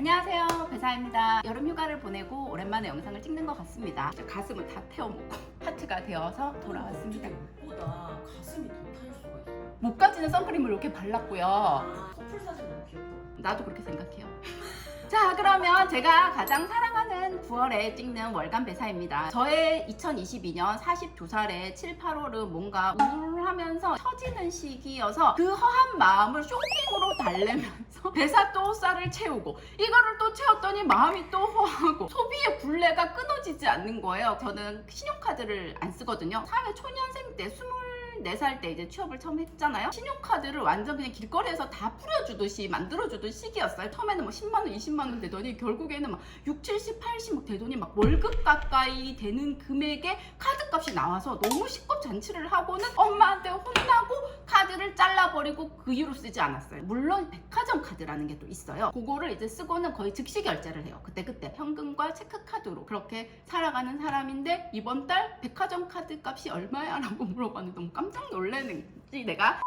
안녕하세요, 배사입니다. 여름 휴가를 보내고 오랜만에 영상을 찍는 것 같습니다. 가슴을 다 태워먹고 하트가 되어서 돌아왔습니다. 옷보다 가슴이 더 탈 수가 있어요. 목까지는 선크림을 이렇게 발랐고요. 커플 사진 너무 귀엽다. 나도 그렇게 생각해요. 자, 그러면 제가 가장 사랑하는 9월에 찍는 월간 배사입니다. 저의 2022년 42살의 7, 8월은 뭔가 우울하면서 처지는 시기여서 그 허한 마음을 쇼핑으로 달래면서 배사 또 쌀을 채우고 이거를 또 채웠더니 마음이 또 허하고 소비의 굴레가 끊어지지 않는 거예요. 저는 신용카드를 안 쓰거든요. 사회 초년생 때 24살 때 이제 취업을 처음 했잖아요. 신용카드를 완전 그냥 길거리에서 다 뿌려주듯이 만들어주던 시기였어요. 처음에는 뭐 10만원, 20만원 되더니 결국에는 막 6, 70, 80 막 되더니 막 월급 가까이 되는 금액의 카드값이 나와서 너무 식겁잔치를 하고는 엄마한테 혼나고 카드를 잘라버리고 그 이후로 쓰지 않았어요. 물론 백화점 카드라는 게 또 있어요. 그거를 이제 쓰고는 거의 즉시 결제를 해요. 그때 현금과 체크카드로 그렇게 살아가는 사람인데 이번 달 백화점 카드 값이 얼마야? 라고 물어봤는데 너무 깜짝 놀라는지 내가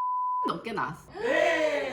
넘게 나왔어.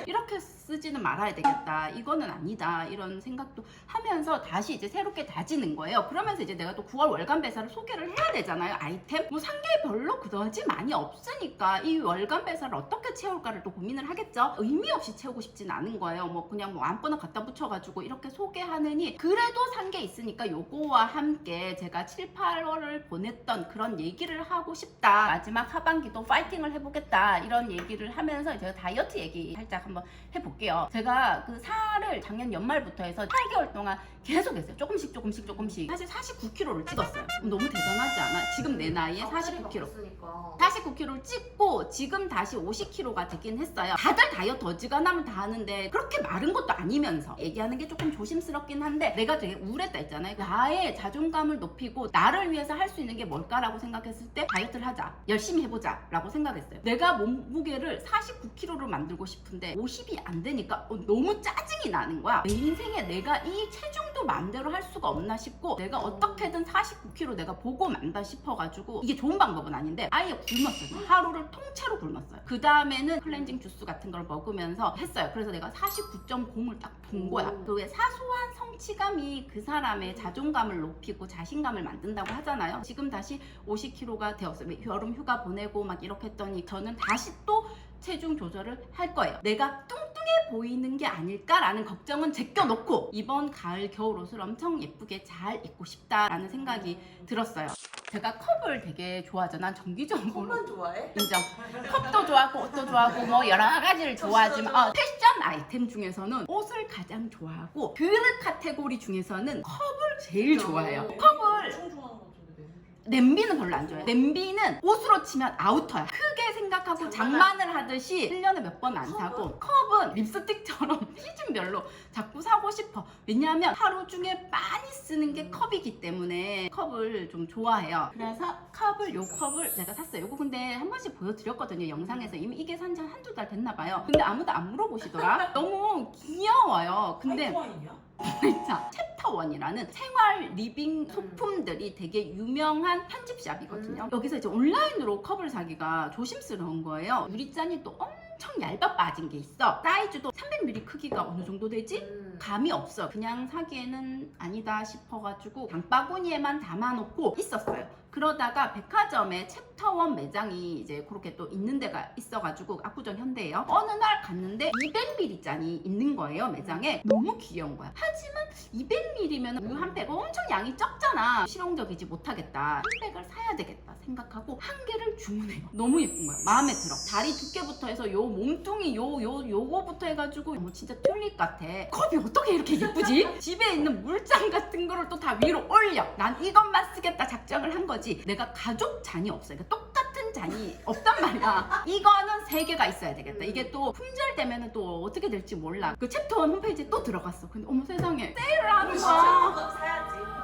이렇게 쓰지는 말아야 되겠다. 이거는 아니다. 이런 생각도 하면서 다시 이제 새롭게 다지는 거예요. 그러면서 이제 내가 또 9월 월간 배사를 소개를 해야 되잖아요. 아이템. 뭐 산 게 별로 그다지 많이 없으니까 이 월간 배사를 어떻게 채울까를 또 고민을 하겠죠. 의미 없이 채우고 싶진 않은 거예요. 뭐 그냥 뭐 아무거나 갖다 붙여가지고 이렇게 소개하느니 그래도 산 게 있으니까 요거와 함께 제가 7, 8월을 보냈던 그런 얘기를 하고 싶다. 마지막 하반기도 파이팅을 해보겠다. 이런 얘기를 하면서 제가 다이어트 얘기 살짝 한번 해볼게요. 제가 그 살을 작년 연말부터 해서 8개월 동안 계속 했어요. 조금씩. 사실 49kg를 찍었어요. 너무 대단하지 않아? 지금 내 나이에 49kg. 49kg를 찍고 지금 다시 50kg가 되긴 했어요. 다들 다이어트 어지간하면 다 하는데 그렇게 마른 것도 아니면서 얘기하는 게 조금 조심스럽긴 한데 내가 되게 우울했다 했잖아요. 나의 자존감을 높이고 나를 위해서 할 수 있는 게 뭘까라고 생각했을 때 다이어트를 하자. 열심히 해보자 라고 생각했어요. 내가 몸무게를 49kg로 만들고 싶은데 50이 안 되니까 너무 짜증이 나는 거야. 내 인생에 내가 이 체중도 마음대로 할 수가 없나 싶고 내가 어떻게든 49kg 내가 보고 만다 싶어가지고 이게 좋은 방법은 아닌데 아예 굶었어요. 하루를 통째로 굶었어요. 그 다음에는 클렌징 주스 같은 걸 먹으면서 했어요. 그래서 내가 49.0을 딱 본 거야. 그 사소한 성취감이 그 사람의 자존감을 높이고 자신감을 만든다고 하잖아요. 지금 다시 50kg가 되었어요. 여름 휴가 보내고 막 이렇게 했더니 저는 다시 또 체중 조절을 할 거예요. 내가 뚱뚱해 보이는 게 아닐까라는 걱정은 제껴놓고 이번 가을 겨울 옷을 엄청 예쁘게 잘 입고 싶다라는 생각이 들었어요. 제가 컵을 되게 좋아하죠. 난 정기적으로 컵만 좋아해? 인정. 컵도 좋아하고 옷도 좋아하고 뭐 여러 가지를 좋아하지만 패션 아이템 중에서는 옷을 가장 좋아하고 그 카테고리 중에서는 컵을 제일 좋아해요. 컵을 엄청 좋아하는 것 같은데. 냄비는 별로 안 좋아해요. 냄비는 옷으로 치면 아우터야. 크게 생각하고 장만을 하듯이 1년에 몇 번 안 사고 컵은 립스틱처럼 시즌별로 자꾸 사고 싶어. 왜냐하면 하루 중에 많이 쓰는 게 컵이기 때문에 컵을 좀 좋아해요. 그래서 요 컵을 제가 샀어요. 요거 근데 한 번씩 보여드렸거든요. 영상에서 이미 이게 산지 한두 달 됐나 봐요. 근데 아무도 안 물어보시더라. 너무 귀여워요. 근데 화이트와인이야? 자, 챕터1이라는 생활 리빙 소품들이 되게 유명한 편집샵이거든요. 여기서 이제 온라인으로 컵을 사기가 조심스러운 거예요. 유리잔이 또 엄청 얇아 빠진 게 있어. 사이즈도 300ml 크기가 어느 정도 되지? 감이 없어. 그냥 사기에는 아니다 싶어가지고 장바구니에만 담아놓고 있었어요. 그러다가 백화점에 챕터1 매장이 이제 그렇게 또 있는 데가 있어가지고 압구정 현대예요. 어느 날 갔는데 200ml 잔이 있는 거예요. 매장에. 너무 귀여운 거야. 하지만 200ml면 우유 한 팩 엄청 양이 적잖아. 실용적이지 못하겠다. 한 팩을 사야 되겠다 생각하고 한 개를 주문해요. 너무 예쁜 거야. 마음에 들어. 다리 두께부터 해서 요 몸뚱이 요거부터 해가지고 뭐 진짜 튤립 같아. 컵이 어떻게 이렇게 예쁘지? 집에 있는 물잔 같은 거를 또 다 위로 올려. 난 이것만 쓰겠다 작정을 한 거지. 내가 가족 잔이 없어. 그러니까 똑같은 잔이 없단 말이야. 이거는 3개가 있어야 되겠다. 이게 또 품절되면 또 어떻게 될지 몰라. 그 챕터1 홈페이지에 또 들어갔어. 근데 어머 세상에 세일을 하는 거야.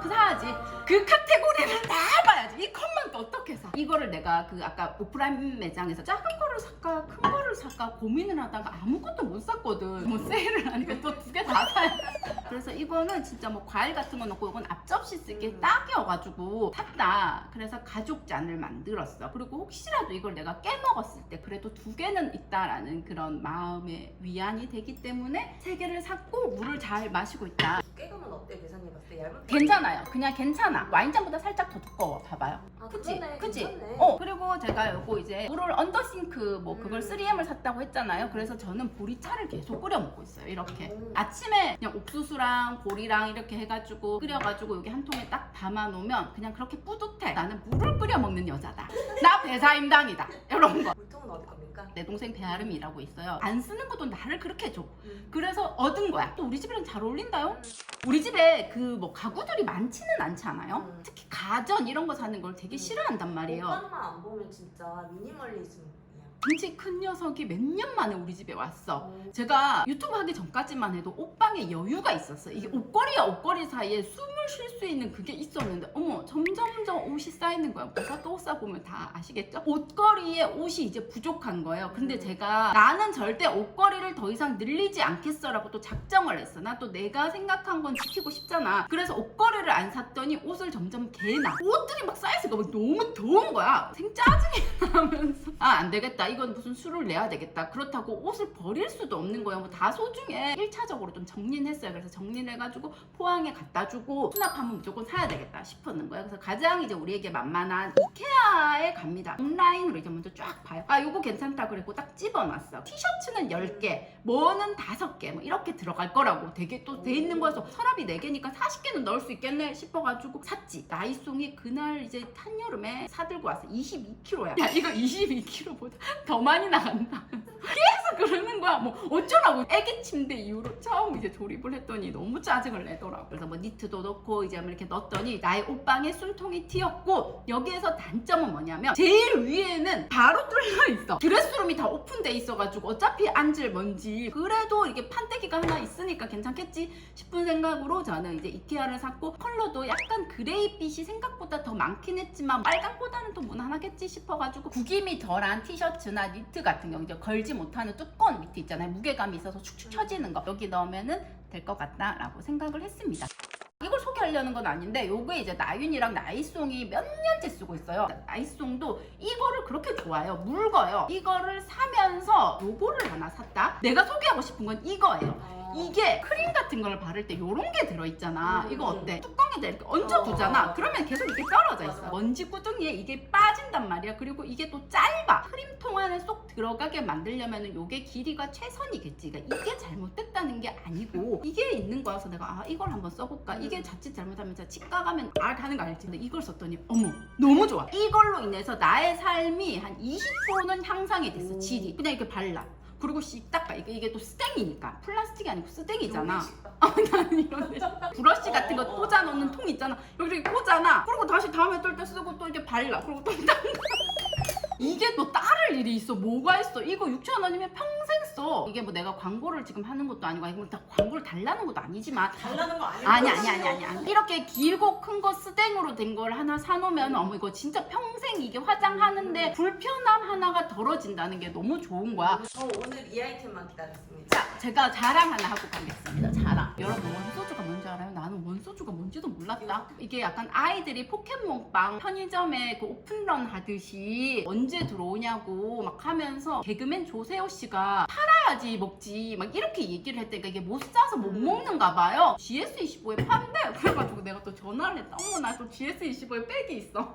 사야지. 그 카테고리를 다 봐야지. 이 컵만 또 어떻게 사? 이거를 내가 그 아까 오프라인 매장에서 작은 거를 살까 큰 거를 살까 고민을 하다가 아무것도 못 샀거든. 뭐 세일을 하니까 또 2개 다 사야 돼. 그래서 이거는 진짜 뭐 과일 같은 거 넣고 이건 앞접시 쓰기에 딱이어가지고 샀다. 그래서 가족 잔을 만들었어. 그리고 혹시라도 이걸 내가 깨먹었을 때 그래도 2개는 있다라는 그런 마음의 위안이 되기 때문에 3개를 샀고 물을 잘 마시고 있다. 봤을 때 얇은 괜찮아요. 그냥 괜찮아. 와인잔보다 살짝 더 두꺼워. 봐봐요. 아, 그치? 그러네, 그치? 괜찮네. 그리고 제가 요거 이제 물을 언더싱크 뭐 그걸 3M을 샀다고 했잖아요. 그래서 저는 보리차를 계속 끓여 먹고 있어요. 이렇게. 아침에 그냥 옥수수랑 보리랑 이렇게 해가지고 끓여가지고 여기 한 통에 딱 담아 놓으면 그냥 그렇게 뿌듯해. 나는 물을 끓여 먹는 여자다. 나 배사임당이다. 이런 거. 물통은 어디 겁니까? 내 동생 배아름이 일하고 있어요. 안 쓰는 것도 나를 그렇게 줘. 그래서 얻은 거야. 또 우리 집이랑 잘 어울린다요? 우리 집에 그 뭐 가구들이 많지는 않지 않아요? 특히 가전 이런 거 사는 걸 되게 싫어한단 말이에요. 오빠만 안 보면 진짜 미니멀리즘이야. 덩치 큰 녀석이 몇 년 만에 우리 집에 왔어. 제가 유튜브 하기 전까지만 해도 옷방에 여유가 있었어. 이게 옷걸이와 옷걸이 사이에 숨을 쉴 수 있는 그게 있었는데 어머 점점점 옷이 쌓이는 거야. 뭐가 또 옷 사보면 다 아시겠죠? 옷걸이에 옷이 이제 부족한 거예요. 근데 제가 나는 절대 옷걸이를 더 이상 늘리지 않겠어라고 또 작정을 했어. 나 또 내가 생각한 건 지키고 싶잖아. 그래서 옷걸이를 안 샀더니 옷을 점점 개나. 옷들이 막 쌓여있으니까 막 너무 더운 거야. 생짜증이 나면서 안 되겠다. 이건 무슨 수를 내야 되겠다. 그렇다고 옷을 버릴 수도 없는 거예요. 뭐 다 소중해. 1차적으로 좀 정리는 했어요. 그래서 정리를 해가지고 포항에 갖다 주고 수납하면 무조건 사야 되겠다 싶었는 거예요. 그래서 가장 이제 우리에게 만만한 이케아에 갑니다. 온라인으로 이제 먼저 쫙 봐요. 아 요거 괜찮다 그랬고 딱 집어놨어. 티셔츠는 10개, 뭐는 5개 뭐 이렇게 들어갈 거라고 되게 또 돼 있는 거여서 서랍이 4개니까 40개는 넣을 수 있겠네 싶어가지고 샀지. 나이송이 그날 이제 한여름에 사들고 왔어. 22kg야. 야 이거 22kg보다 더 많이 나간다. 계속 그러는 거야. 뭐 어쩌라고. 애기 침대 이후로 처음 이제 조립을 했더니 너무 짜증을 내더라고. 그래서 뭐 니트도 넣고 이제 이렇게 넣었더니 나의 옷방에 숨통이 튀었고 여기에서 단점은 뭐냐면 제일 위에는 바로 뚫려 있어. 드레스룸이 다 오픈돼 있어가지고 어차피 앉을 먼지 그래도 이게 판때기가 하나 있으니까 괜찮겠지 싶은 생각으로 저는 이제 이케아를 샀고 컬러도 약간 그레이빛이 생각보다 더 많긴 했지만 빨강보다는 더 무난하겠지 싶어가지고 구김이 덜한 티셔츠나 니트 같은 경우 이제 걸지 못하는 두꺼운 니트 있잖아요. 무게감이 있어서 축축 처지는 거 여기 넣으면은 될 것 같다라고 생각을 했습니다. 이걸 소개하려는 건 아닌데 요게 이제 나윤이랑 나이송이 몇 년째 쓰고 있어요. 나이송도 이거를 그렇게 좋아해요. mul거요. 이거를 사면서 요거를 하나 샀다. 내가 소개하고 싶은 건 이거예요. 이게 크림 같은 걸 바를 때 요런 게 들어있잖아. 이거 어때? 뚜껑에다 이렇게 얹어두잖아. 그러면 계속 이렇게 떨어져 있어. 맞아. 먼지 구덩이에 이게 빠진단 말이야. 그리고 이게 또 짧아. 크림통 안에 쏙 들어가게 만들려면 요게 길이가 최선이겠지. 그러니까 이게 잘못됐다는 게 아니고 이게 있는 거여서 내가 아 이걸 한번 써볼까. 이게 자칫 잘못하면 진짜 치과 가면 가는 거 알지? 근데 이걸 썼더니 어머 너무 좋아. 이걸로 인해서 나의 삶이 한 20%는 향상이 됐어. 질이. 그냥 이렇게 발라. 그리고 씩 닦아. 이게 또 스탱이니까 플라스틱이 아니고 스탱이잖아. 나는 이런데 브러쉬 같은 거 꽂아놓는 통 있잖아. 여기 이렇게 꽂아놔. 그리고 다시 다음에 뜰 때 쓰고 또 이렇게 발라. 그리고 또 닦아. 이게 또 따를 일이 있어. 뭐가 있어? 이거 6,000원이면 평생 써. 이게 뭐 내가 광고를 지금 하는 것도 아니고 이걸 다 광고를 달라는 것도 아니지만 달라는 거 아니야? 아니야. 이렇게 길고 큰 거 스댕으로 된 걸 하나 사놓으면 어머 이거 진짜 평생 이게 화장하는데 불편함 하나가 덜어진다는 게 너무 좋은 거야. 오늘 이 아이템만 기다렸습니다. 자, 제가 자랑 하나 하고 가겠습니다. 자랑. 여러분 원소주가 뭔지 알아요? 나는 원소주가 뭔지도 몰랐다. 이게 약간 아이들이 포켓몬빵 편의점에 그 오픈런 하듯이 언제 들어오냐고 막 하면서 개그맨 조세호 씨가 팔아야지 먹지 막 이렇게 얘기를 했다니까 이게 못 사서 못 먹는가 봐요. GS25에 판대. 그래가지고 내가 또 전화를 했다. 어머 나 또 GS25에 백이 있어.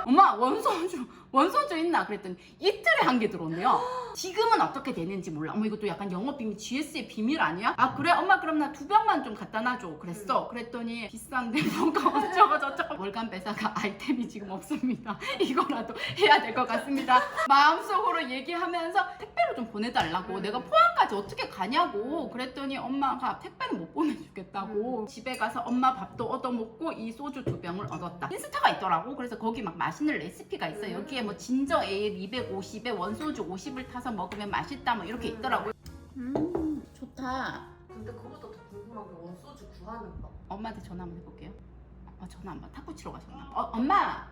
엄마 원소주 있나? 그랬더니 이틀에 한 개 들어온대요. 지금은 어떻게 되는지 몰라. 어머 이것도 약간 영업비밀 GS의 비밀 아니야? 아 그래? 엄마 그럼 나 2병만 좀 갖다 놔줘. 그랬어. 그랬더니 비싼데 뭐가 어쩌고 저쩌고. 월간 배사가 아이템이 지금 없습니다. 이거라도 해야 될 것 같습니다. 마음속으로 얘기하면서 택배로 좀 보내달라고. 내가 포항까지 어떻게 가냐고. 그랬더니 엄마가 택배는 못 보내주겠다고. 집에 가서 엄마 밥도 얻어먹고 이 소주 2병을 얻었다. 인스타가 있더라고. 그래서 거기 막 맛있는 레시피가 있어. 여기에 뭐 진저 에일 250에 원소주 50을 타서 먹으면 맛있다 뭐 이렇게 있더라고. 좋다. 근데 그거보다 더 궁금한 게 원소주 구하는 법. 엄마한테 전화 한번 해볼게요. 전화 한번 탁구 치러 가셨나 봐. 엄마.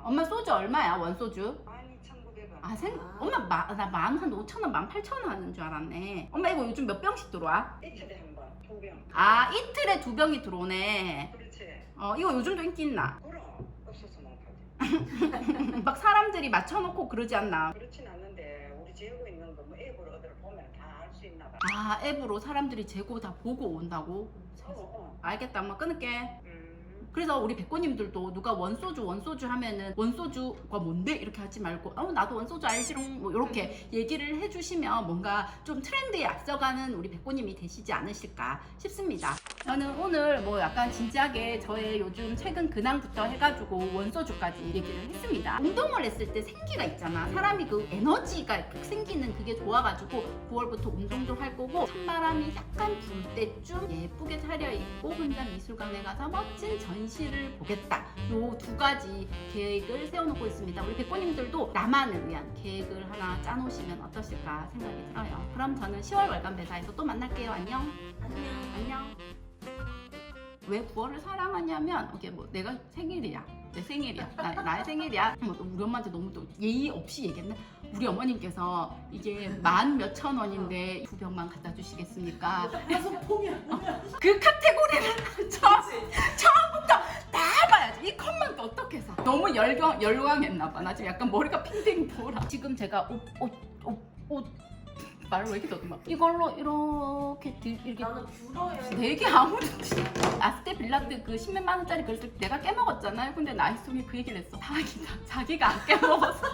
엄마 소주 얼마야 원소주? 12,900원. 엄마 나 한 5,000원, 18,000원 하는 줄 알았네. 엄마 이거 요즘 몇 병씩 들어와? 이틀에 한 번, 2병. 아 이틀에 2병이 들어오네. 그렇지. 이거 요즘도 인기 있나? 그럼 없어서 못 하지. 막 사람들이 맞춰놓고 그러지 않나? 그렇진 않는데 우리 지우고 있는 거 뭐 앱을 어디를 보면 다 알 수 수 있나 봐. 아, 앱으로 사람들이 재고 다 보고 온다고? 알겠다, 엄마 끊을게. 그래서 우리 백고님들도 누가 원소주 하면은 원소주가 뭔데? 이렇게 하지 말고 나도 원소주 알지롱 뭐 이렇게 얘기를 해주시면 뭔가 좀 트렌드에 앞서가는 우리 백고님이 되시지 않으실까 싶습니다. 저는 오늘 뭐 약간 진지하게 저의 요즘 최근 근황부터 해가지고 원소주까지 얘기를 했습니다. 운동을 했을 때 생기가 있잖아. 사람이 그 에너지가 생기는 그게 좋아가지고 9월부터 운동도 할 거고 찬바람이 약간 불 때쯤 예쁘게 차려입고 혼자 미술관에 가서 멋진 전시를 보겠다. 요 두 가지 계획을 세워놓고 있습니다. 우리 백고님들도 나만을 위한 계획을 하나 짜놓으시면 어떠실까 생각이 들어요. 그럼 저는 10월 월간 배사에서 또 만날게요. 안녕. 안녕. 왜 9월을 사랑하냐면 이게 뭐 내가 생일이야. 내 생일이야. 나의 생일이야. 뭐 또 우리 엄마한테 너무 또 예의 없이 얘기했나? 우리 어머님께서 이게 11,000원인데 2병만 갖다 주시겠습니까? 그 카테고리를 처음부터 다 봐야지. 이 컷만 또 어떻게 사? 너무 열광했나봐. 나 지금 약간 머리가 핑핑 돌아. 지금 제가 옷 말을 왜 이렇게 더듬어? 이걸로 이렇게 나는 뷰러에 되게 아무리 아스테 빌라드 그 10몇만 원짜리 그랬을 때 내가 깨먹었잖아요. 근데 나이송이 그 얘기를 했어. 자기가 안 깨먹었어.